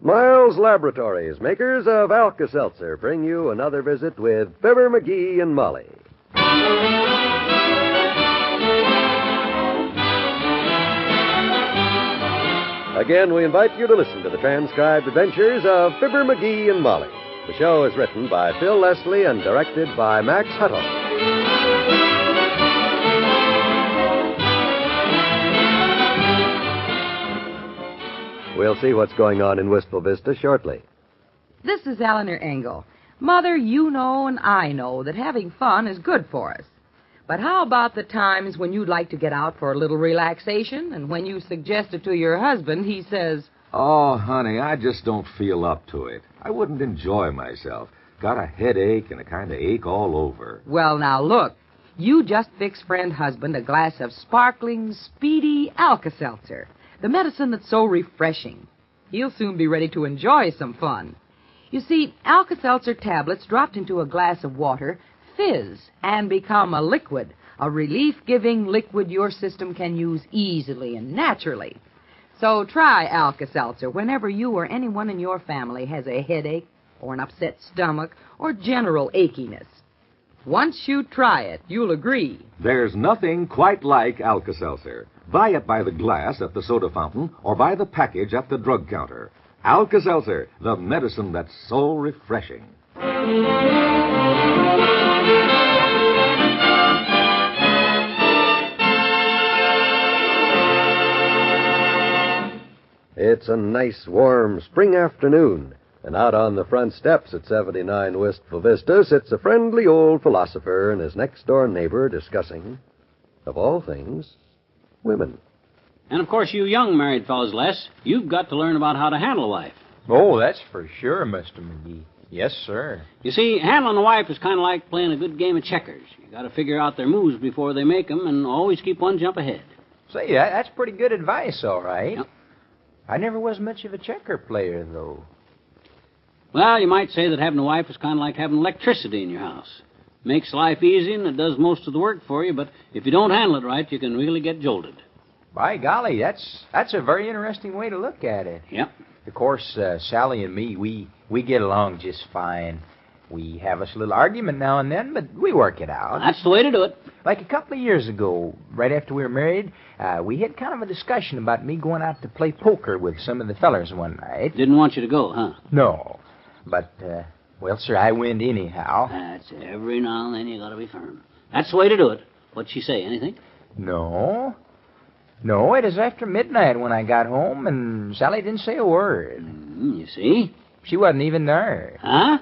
Miles Laboratories, makers of Alka-Seltzer, bring you another visit with Fibber McGee and Molly. Again, we invite you to listen to the transcribed adventures of Fibber McGee and Molly. The show is written by Phil Leslie and directed by Max Hutto. We'll see what's going on in Wistful Vista shortly. This is Eleanor Engel. Mother, you know and I know that having fun is good for us. But how about the times when you'd like to get out for a little relaxation, and when you suggest it to your husband, he says, "Oh, honey, I just don't feel up to it. I wouldn't enjoy myself. Got a headache and a kind of ache all over." Well, now look, you just fix friend husband a glass of sparkling, speedy Alka-Seltzer, the medicine that's so refreshing. He'll soon be ready to enjoy some fun. You see, Alka-Seltzer tablets dropped into a glass of water fizz and become a liquid, a relief-giving liquid your system can use easily and naturally. So try Alka-Seltzer whenever you or anyone in your family has a headache or an upset stomach or general achiness. Once you try it, you'll agree. There's nothing quite like Alka-Seltzer. Buy it by the glass at the soda fountain or by the package at the drug counter. Alka-Seltzer, the medicine that's so refreshing. It's a nice, warm spring afternoon, and out on the front steps at 79 Wistful Vista sits a friendly old philosopher and his next-door neighbor discussing, of all things, women. And, of course, you young married fellows, Les, you've got to learn about how to handle a wife. Oh, that's for sure, Mr. McGee. Yes, sir. You see, handling a wife is kind of like playing a good game of checkers. You got to figure out their moves before they make them and always keep one jump ahead. Say, that's pretty good advice, all right. Yep. I never was much of a checker player, though. Well, you might say that having a wife is kind of like having electricity in your house. Makes life easy and it does most of the work for you, but if you don't handle it right, you can really get jolted. By golly, that's a very interesting way to look at it. Yep. Of course, Sally and me, we get along just fine. We have us a little argument now and then, but we work it out. That's the way to do it. Like a couple of years ago, right after we were married, we had kind of a discussion about me going out to play poker with some of the fellers one night. Didn't want you to go, huh? No. But, well, sir, I win anyhow. That's every now and then you got to be firm. That's the way to do it. What'd she say, anything? No, it was after midnight when I got home, and Sally didn't say a word. You see? She wasn't even there. Huh?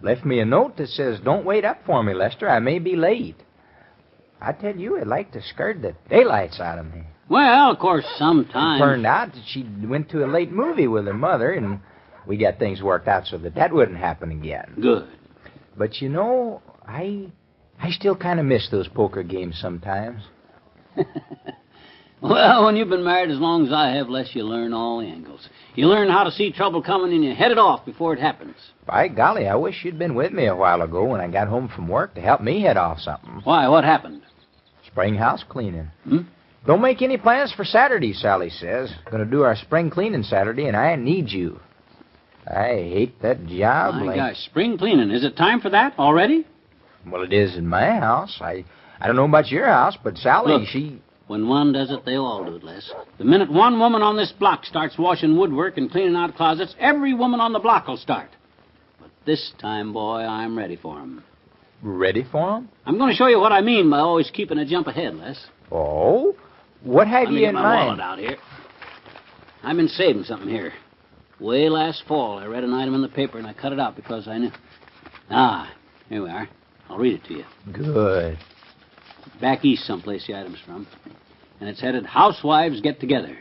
Left me a note that says, "Don't wait up for me, Lester. I may be late." I tell you, it like to scared the daylights out of me. Well, of course, sometimes... It turned out that she went to a late movie with her mother, and we got things worked out so that wouldn't happen again. Good. But, you know, I still kind of miss those poker games sometimes. Well, when you've been married as long as I have, Les, you learn all the angles. You learn how to see trouble coming and you head it off before it happens. By golly, I wish you'd been with me a while ago when I got home from work to help me head off something. Why, what happened? Spring house cleaning. Don't make any plans for Saturday, Sally says. Going to do our spring cleaning Saturday, and I need you. I hate that job. My gosh, spring cleaning. Is it time for that already? Well, it is in my house. I don't know about your house, but Sally, Look, when one does it, they all do it, Les. The minute one woman on this block starts washing woodwork and cleaning out closets, every woman on the block will start. But this time, boy, I'm ready for 'em. Ready for 'em? I'm going to show you what I mean by always keeping a jump ahead, Les. Oh? What have you in mind? Let me get my wallet out here. I've been saving something here. Way last fall, I read an item in the paper, and I cut it out because I knew. Here we are. I'll read it to you. Good. Back east someplace the item's from. And it's headed, Housewives Get Together.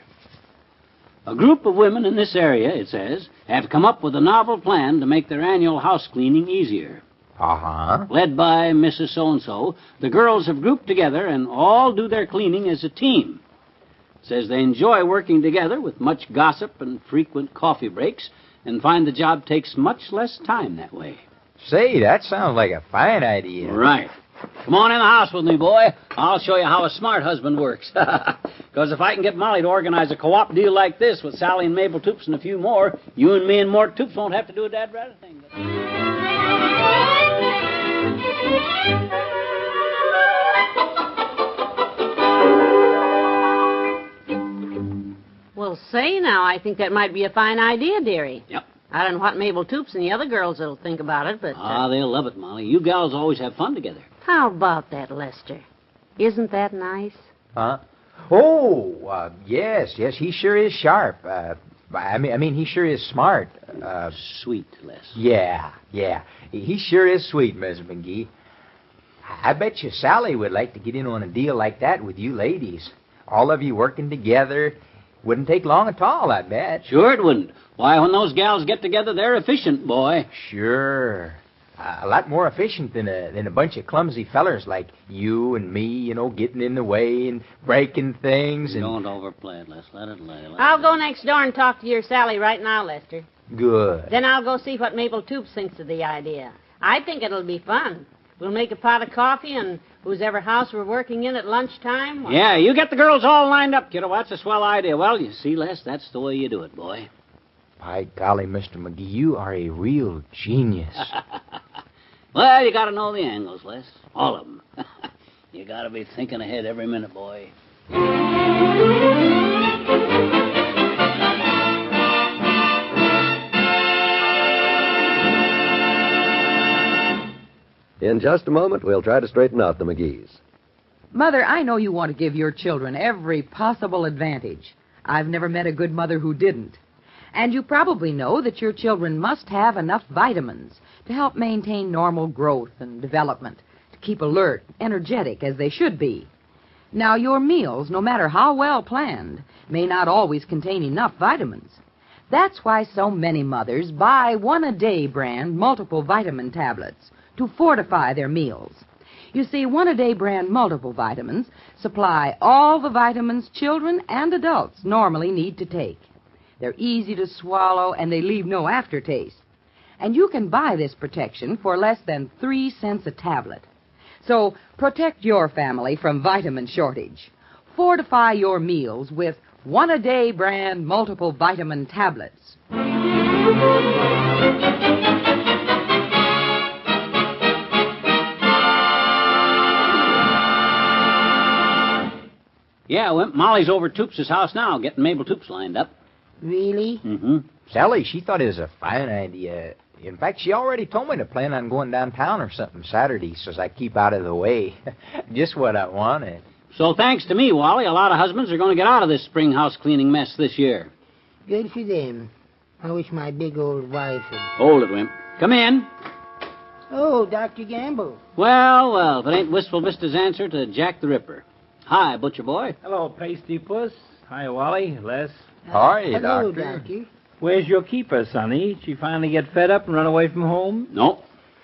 A group of women in this area, it says, have come up with a novel plan to make their annual house cleaning easier. Uh-huh. Led by Mrs. So-and-so, the girls have grouped together and all do their cleaning as a team. It says they enjoy working together with much gossip and frequent coffee breaks and find the job takes much less time that way. Say, that sounds like a fine idea. Right. Come on in the house with me, boy. I'll show you how a smart husband works. Because if I can get Molly to organize a co-op deal like this with Sally and Mabel Toops and a few more, you and me and Mort Toops won't have to do a dad rather thing. Well, say now, I think that might be a fine idea, dearie. Yep. I don't know what Mabel Toops and the other girls will think about it, but... They'll love it, Molly. You gals always have fun together. How about that, Lester? Isn't that nice? Huh? Oh, yes, he sure is sharp. I mean, he sure is smart. Sweet, Les. Yeah. He sure is sweet, Miss McGee. I bet you Sally would like to get in on a deal like that with you ladies. All of you working together. Wouldn't take long at all, I bet. Sure it wouldn't. Why, when those gals get together, they're efficient, boy. Sure. A lot more efficient than a bunch of clumsy fellers like you and me, getting in the way and breaking things. And... Don't overplay it, Les. Let it lay. I'll go next door and talk to your Sally right now, Lester. Good. Then I'll go see what Mabel Toops thinks of the idea. I think it'll be fun. We'll make a pot of coffee, and whosever house we're working in at lunchtime... Well... Yeah, you get the girls all lined up, kiddo. That's a swell idea. Well, you see, Les, that's the way you do it, boy. By golly, Mr. McGee, you are a real genius. Well, you got to know the angles, Les. All of them. You got to be thinking ahead every minute, boy. In just a moment, we'll try to straighten out the McGees. Mother, I know you want to give your children every possible advantage. I've never met a good mother who didn't. And you probably know that your children must have enough vitamins to help maintain normal growth and development, to keep alert, energetic as they should be. Now, your meals, no matter how well planned, may not always contain enough vitamins. That's why so many mothers buy One-A-Day brand multiple vitamin tablets to fortify their meals. You see, One-A-Day brand multiple vitamins supply all the vitamins children and adults normally need to take. They're easy to swallow, and they leave no aftertaste. And you can buy this protection for less than 3 cents a tablet. So protect your family from vitamin shortage. Fortify your meals with One-A-Day brand multiple vitamin tablets. Yeah, well, Molly's over Toops' house now, getting Mabel Toops lined up. Really? Mm-hmm. Sally, she thought it was a fine idea. In fact, she already told me to plan on going downtown or something Saturday so I keep out of the way. Just what I wanted. So thanks to me, Wally, a lot of husbands are going to get out of this spring house cleaning mess this year. Good for them. I wish my big old wife would... Hold it, Wimp. Come in. Oh, Dr. Gamble. Well, if it ain't Wistful Vista's answer to Jack the Ripper. Hi, Butcher Boy. Hello, Pasty Puss. Hi, Wally, Les. Hi, Hello, Doctor. Where's your keeper, Sonny? She finally get fed up and run away from home? No.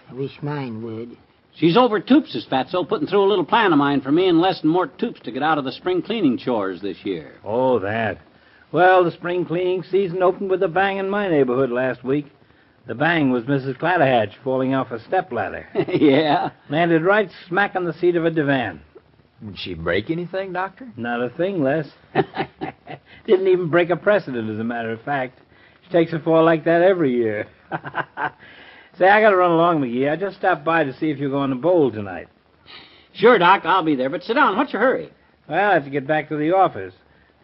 I wish mine would. She's over Toops' Fatso, putting through a little plan of mine for me and Les and Mort Toops to get out of the spring cleaning chores this year. Oh, that. Well, the spring cleaning season opened with a bang in my neighborhood last week. The bang was Mrs. Clatterhatch falling off a stepladder. Yeah? Landed right smack on the seat of a divan. Did she break anything, Doctor? Not a thing, Les. Didn't even break a precedent, as a matter of fact. She takes a fall like that every year. Say, I gotta run along, McGee. I just stopped by to see if you're going to bowl tonight. Sure, Doc, I'll be there, but sit down. What's your hurry? Well, I have to get back to the office.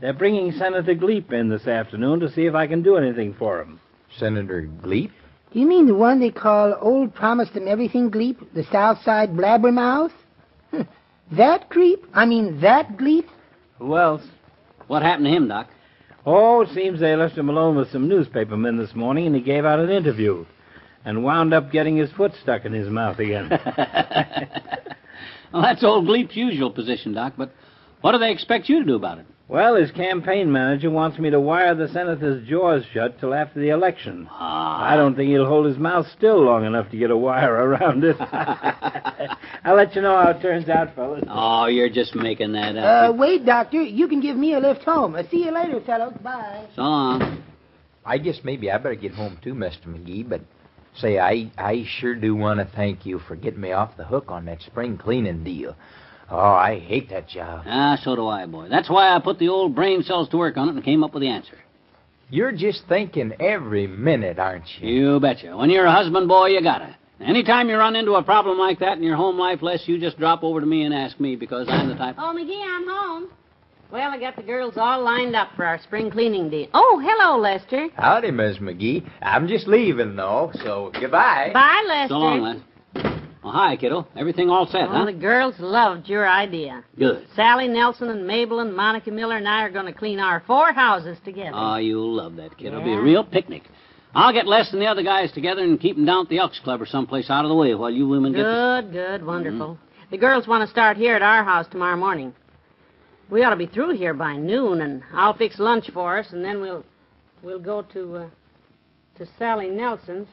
They're bringing Senator Gleep in this afternoon to see if I can do anything for him. Senator Gleep? Do you mean the one they call Old Promised Him Everything Gleep? The South Side Blabbermouth? That creep? I mean, that Gleep? Who else? What happened to him, Doc? Oh, it seems they left him alone with some newspapermen this morning, and he gave out an interview and wound up getting his foot stuck in his mouth again. Well, that's old Gleep's usual position, Doc, but what do they expect you to do about it? Well, his campaign manager wants me to wire the senator's jaws shut till after the election. I don't think he'll hold his mouth still long enough to get a wire around it. I'll let you know how it turns out, fellas. Oh, you're just making that up. Wait, Doctor. You can give me a lift home. See you later, fellows. Bye. So long. I guess maybe I better get home too, Mr. McGee, but Say, I sure do want to thank you for getting me off the hook on that spring cleaning deal. Oh, I hate that job. Ah, so do I, boy. That's why I put the old brain cells to work on it and came up with the answer. You're just thinking every minute, aren't you? You betcha. When you're a husband, boy, you gotta. Anytime you run into a problem like that in your home life, Les, you just drop over to me and ask me, because I'm the type... Oh, McGee, I'm home. Well, I got the girls all lined up for our spring cleaning deal. Oh, hello, Lester. Howdy, Miss McGee. I'm just leaving, though, so goodbye. Bye, Lester. So long, Les. Well, hi, kiddo. Everything all set, Oh, huh? the girls loved your idea. Good. Sally Nelson and Mabel and Monica Miller and I are going to clean our 4 houses together. Oh, you'll love that, kid. It'll be Yeah. a real picnic. I'll get Les and the other guys together and keep them down at the Elks Club or someplace out of the way while you women get Good, wonderful. The girls want to start here at our house tomorrow morning. We ought to be through here by noon, and I'll fix lunch for us, and then we'll go to Sally Nelson's.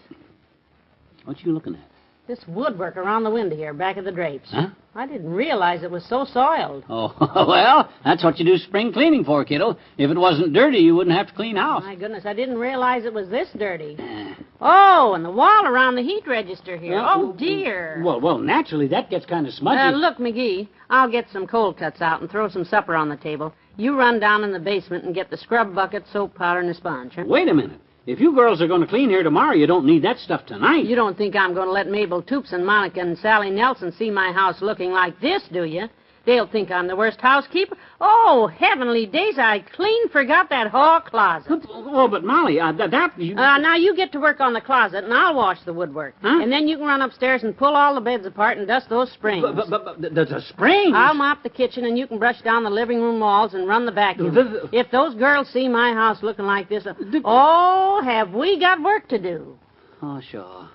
What you looking at? This woodwork around the window here, back of the drapes. Huh? I didn't realize it was so soiled. Oh, well, that's what you do spring cleaning for, kiddo. If it wasn't dirty, you wouldn't have to clean house. My goodness, I didn't realize it was this dirty. Eh. Oh, and the wall around the heat register here. Well, Oh, dear. Well, naturally, that gets kind of smudgy. Look, McGee, I'll get some cold cuts out and throw some supper on the table. You run down in the basement and get the scrub bucket, soap powder, and a sponge. Huh? Wait a minute. If you girls are going to clean here tomorrow, you don't need that stuff tonight. You don't think I'm going to let Mabel Toops and Monica and Sally Nelson see my house looking like this, do you? They'll think I'm the worst housekeeper. Oh, heavenly days, I clean forgot that hall closet. Oh, but Molly, Now you get to work on the closet, and I'll wash the woodwork. Huh? And then you can run upstairs and pull all the beds apart and dust those springs. But there's a spring. I'll mop the kitchen, and you can brush down the living room walls and run the vacuum. If those girls see my house looking like this, oh, have we got work to do. Oh, sure.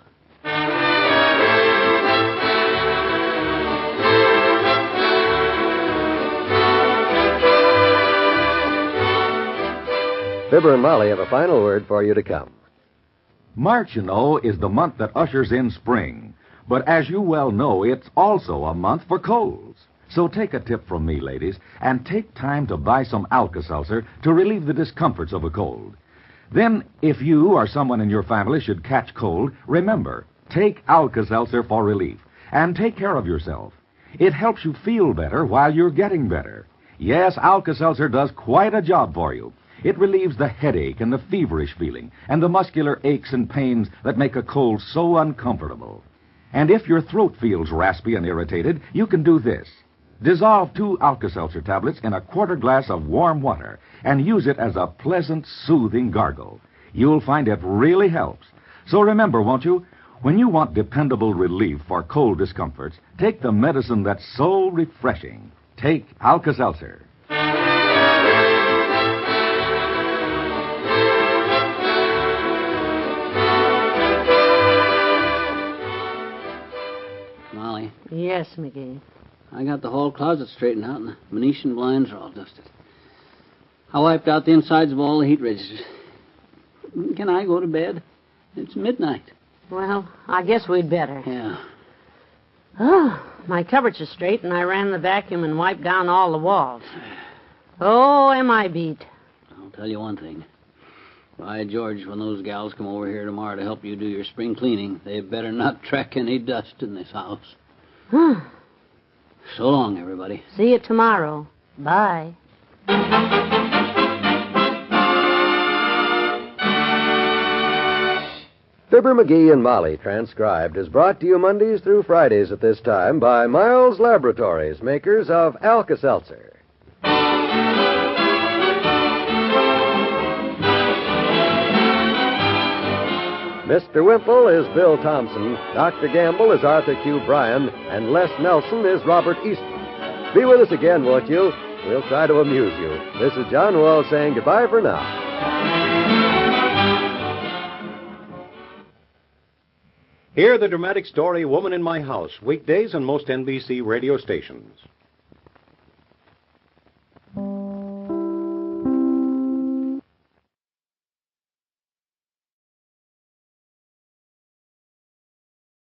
Fibber and Molly have a final word for you to come. March, you know, is the month that ushers in spring. But as you well know, it's also a month for colds. So take a tip from me, ladies, and take time to buy some Alka-Seltzer to relieve the discomforts of a cold. Then, if you or someone in your family should catch cold, remember, take Alka-Seltzer for relief. And take care of yourself. It helps you feel better while you're getting better. Yes, Alka-Seltzer does quite a job for you. It relieves the headache and the feverish feeling and the muscular aches and pains that make a cold so uncomfortable. And if your throat feels raspy and irritated, you can do this. Dissolve 2 Alka-Seltzer tablets in a quarter glass of warm water and use it as a pleasant, soothing gargle. You'll find it really helps. So remember, won't you? When you want dependable relief for cold discomforts, take the medicine that's so refreshing. Take Alka-Seltzer. Molly, Yes, McGee. I got the hall closet straightened out, and the Venetian blinds are all dusted. I wiped out the insides of all the heat registers. Can I go to bed? It's midnight. Well, I guess we'd better. Yeah. Oh, my cupboards are straight, and I ran the vacuum and wiped down all the walls. Oh, am I beat. I'll tell you one thing. By George, when those gals come over here tomorrow to help you do your spring cleaning, they better not track any dust in this house. So long, everybody. See you tomorrow. Bye. Fibber, McGee, and Molly, transcribed, is brought to you Mondays through Fridays at this time by Miles Laboratories, makers of Alka-Seltzer. Mr. Wimple is Bill Thompson, Dr. Gamble is Arthur Q. Bryan, and Les Nelson is Robert Easton. Be with us again, won't you? We'll try to amuse you. This is John Wall saying goodbye for now. Hear the dramatic story Woman in My House, weekdays on most NBC radio stations.